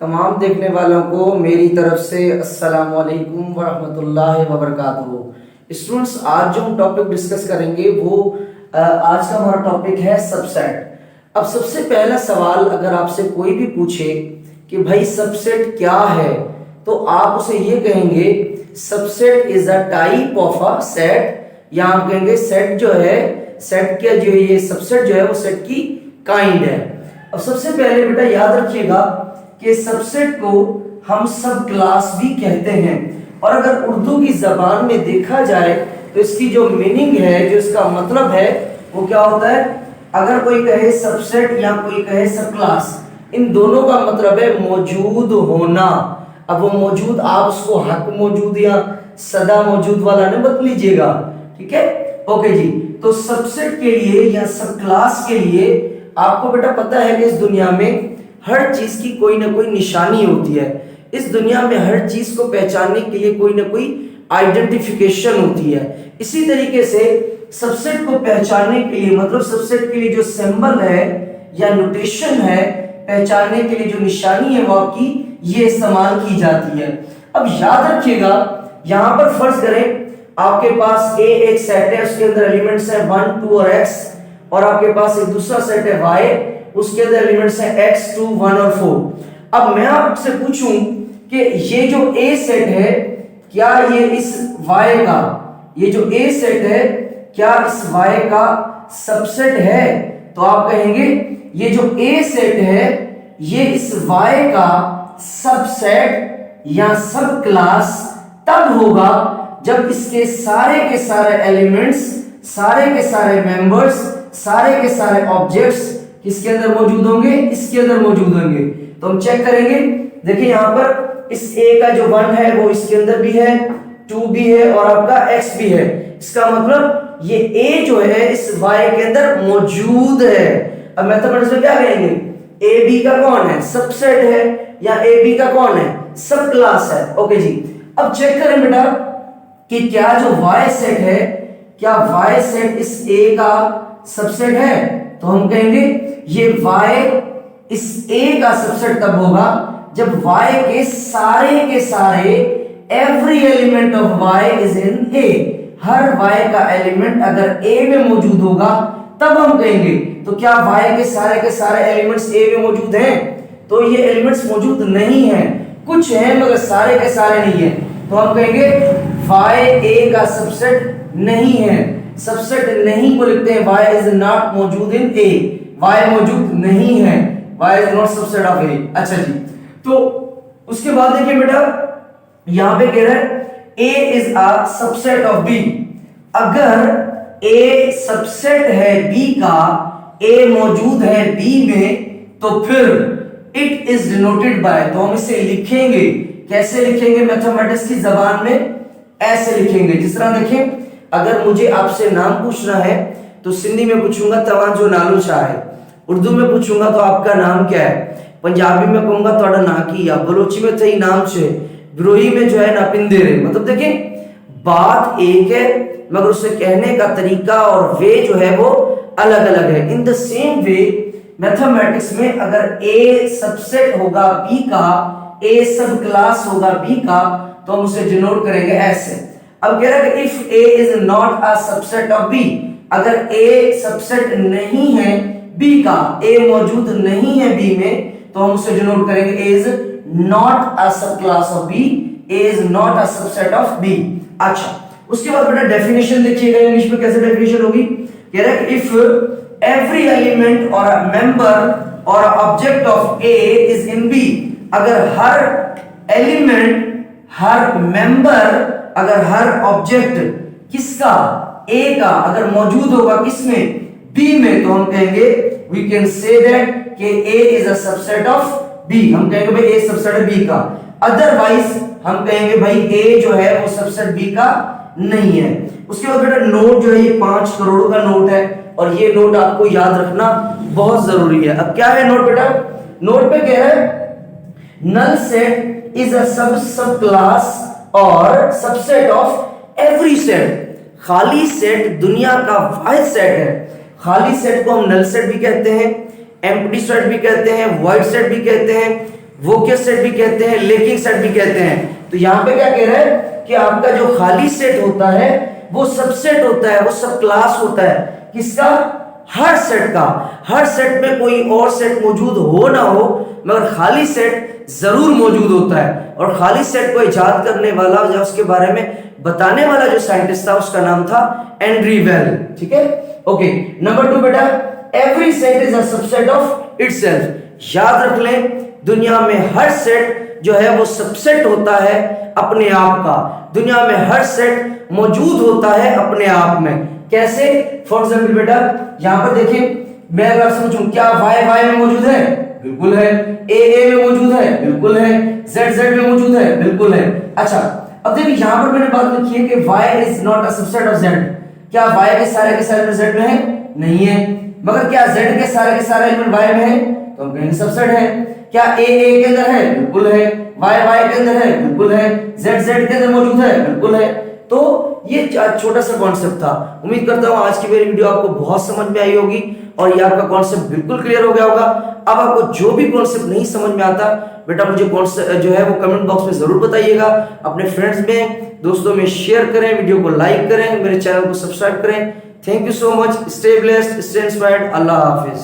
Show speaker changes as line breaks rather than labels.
तमाम देखने वालों को मेरी तरफ से अस्सलाम वालेकुम वरहमतुल्लाहि वबरकातुहू। स्टूडेंट्स, आज जो हम टॉपिक डिस्कस करेंगे वो आज का हमारा टॉपिक है सबसेट। अब सबसे पहला सवाल अगर आपसे कोई भी पूछे कि भाई सबसेट क्या है, तो आप उसे ये कहेंगे subset is a type of a set, या आप कहेंगे सेट जो है, सेट का जो ये सबसेट जो है वो सेट की काइंड है। अब सबसे पहले बेटा याद रखिएगा कि सबसेट को हम सब क्लास भी कहते हैं, और अगर उर्दू की जबान में देखा जाए तो इसकी जो मीनिंग है, जो इसका मतलब है वो क्या होता है। अगर कोई कहे सबसेट या कोई कहे सब क्लास, इन दोनों का मतलब है मौजूद होना। अब वो मौजूद आप उसको हक मौजूद या सदा मौजूद वाला न मत लीजिएगा, ठीक है। ओके जी, तो सबसेट के लिए या सब क्लास के लिए आपको बेटा पता है कि इस दुनिया में हर चीज की कोई ना कोई निशानी होती है। इस दुनिया में हर चीज को पहचानने के लिए कोई ना कोई आइडेंटिफिकेशन होती है। इसी तरीके से सबसेट को पहचानने के लिए, मतलब सबसेट के लिए जो सिंबल है या नोटेशन है, पहचानने के लिए जो निशानी है वो आपकी ये इस्तेमाल की जाती है। अब याद रखिएगा, यहां पर फर्ज करें आपके पास ए एक सेट है, उसके अंदर एलिमेंट्स है 1 2 और x, और आपके पास एक दूसरा सेट है y, उसके अंदर एलिमेंट्स है x 2 1 और 4। अब मैं आपसे पूछूं कि ये जो a सेट है, क्या ये इस y का, ये जो a सेट है क्या इस y का सबसेट है? तो आप कहेंगे ये जो a सेट है ये इस y का सबसेट या सब क्लास तब होगा जब इसके सारे के सारे एलिमेंट्स, सारे के सारे मेंबर्स, सारे के सारे ऑब्जेक्ट्स किसके अंदर मौजूद होंगे, इसके अंदर मौजूद होंगे। तो हम चेक करेंगे, देखिए यहां पर इस a का जो 1 है वो इसके अंदर भी है, 2 भी है और आपका x भी है। इसका मतलब ये a जो है इस y के अंदर मौजूद है। अब मैथमेटिक्स में क्या कहेंगे, a b का कौन है, सबसेट है, या a b का कौन है, सब क्लास है। ओके जी, अब चेक करें बेटा कि क्या जो y सेट है, क्या y सेट इस a का सबसेट है? तो हम कहेंगे ये y इस a का सबसेट तब होगा जब y के सारे every element of y is in a, her y का एलिमेंट अगर a में मौजूद होगा तब हम कहेंगे। तो क्या y के सारे एलिमेंट्स a में मौजूद हैं? तो ये एलिमेंट्स मौजूद नहीं है, कुछ हैं मगर सारे के सारे नहीं है। तो हम कहेंगे y a का सबसेट नहीं है, सबसेट नहीं को लिखते हैं y इज नॉट मौजूद इन a, y मौजूद नहीं है, y is not subset of a। अच्छा जी, तो उसके बाद देखिए बेटा यहां पे कह रहा है a is a subset of b। अगर a सबसेट है b का, a मौजूद है b में, तो फिर इट इज डिनोटेड बाय, तो हम इसे लिखेंगे, कैसे लिखेंगे मैथमेटिक्स की जबान में, ऐसे लिखेंगे। जिस तरह देखें, अगर मुझे आपसे नाम पूछना है तो सिंधी में पूछूंगा तवा जो नालो छा है, उर्दू में पूछूंगा तो आपका नाम क्या है, पंजाबी में कहूंगा तोड़ा ना की, या बलोची में थई नाम छे, ब्रोही में जो है ना पिंदेरे। मतलब देखें बात एक है मगर उसे कहने का तरीका और वे जो है वो अलग अलग है। In the same way mathematics में अगर a सबसेट होगा b का, a सब क्लास होगा b का, तो हम उसे डिनोट करेंगे ऐसे। अब कह रहा है कि if a is not a subset of b, अगर a सबसेट नहीं है b का, a मौजूद नहीं है b में, तो हम उसे डिनोट करेंगे a इज नॉट अ सब class of b, a is not a subset of b। अच्छा, उसके बाद बेटा डेफिनेशन देखिएगा इंग्लिश में कैसे डेफिनेशन होगी। कह रहा है कि if every element or a member or a object of A is in B, अगर हर एलिमेंट, हर मेंबर, अगर हर ऑब्जेक्ट किसका, A का, अगर मौजूद होगा किसमें, B में, तो हम कहेंगे we can say that कि A is a subset of B। हम कहेंगे भाई A सबसेट है B का। अदरवाइज हम कहेंगे भाई A जो है वो सबसेट B का नहीं है। उसके बाद बेटा नोट जो है ये 5 करोड़ का नोट है, और ये नोट आपको याद रखना बहुत जरूरी है। अब क्या है नोट बेटा, नोट पे कह रहा है नल सेट इज अ सब क्लास और सबसेट ऑफ एवरी सेट। खाली सेट दुनिया का वाहिद सेट है। खाली सेट को हम नल सेट भी कहते हैं, एम्प्टी सेट भी कहते हैं, वॉइड सेट भी कहते हैं, वोकियस सेट भी कहते हैं, लेकिंग सेट भी कहते हैं। तो यहाँ पे क्या कह रहा है कि आपका जो खाली सेट होता है वो सबसेट होता है, वो सब क्लास होता है किसका? हर सेट का। हर सेट में कोई और सेट मौजूद हो ना हो, मगर खाली सेट जरूर मौजूद होता है। और खाली सेट को इजाद करने वाला या उसके बारे में बताने वाला जो साइंटिस्ट था उसका नाम था एंड्री वेल। ठीक है, ओके। नंबर 2 बेटा, every set is a subset of itself. याद रख लें, दुनिया में हर सेट जो है वो सबसेट होता है अपने आप का। दुनिया में हर सेट मौजूद होता है अपने आप में। कैसे? फॉर एग्जाम्पल बेटा, यहां पर देखिए, मैं अगर आपसे पूछूं क्या वाई वाई में मौजूद है? बिल्कुल है। ए में मौजूद है? बिल्कुल है। जेड जेड में मौजूद है? बिल्कुल है। अच्छा, अब देखिए यहां पर मैंने बात लिखी है कि y is not a subset of z। क्या y के सारे एलिमेंट z में है? नहीं है। मगर क्या z के सारे एलिमेंट y में है? तो हम कहेंगे सबसेट है। क्या a के अंदर है? बिल्कुल है। y के अंदर है? बिल्कुल है। z के अंदर मौजूद है? बिल्कुल है। तो ये छोटा सा कॉन्सेप्ट था। उम्मीद करता हूं आज की मेरी वीडियो आपको बहुत समझ में आई होगी और ये आपका कॉन्सेप्ट बिल्कुल क्लियर हो गया होगा। अब आपको जो भी कॉन्सेप्ट नहीं समझ में आता बेटा, मुझे कॉन्सेप्ट जो है वो कमेंट बॉक्स में जरूर बताइएगा। अपने फ्रेंड्स में, दोस्तों में शेयर करें, वीडियो को लाइक करें, मेरे चैनल को सब्सक्राइब करें। Thank you so much. Stay blessed, stay inspired. Allah Hafiz.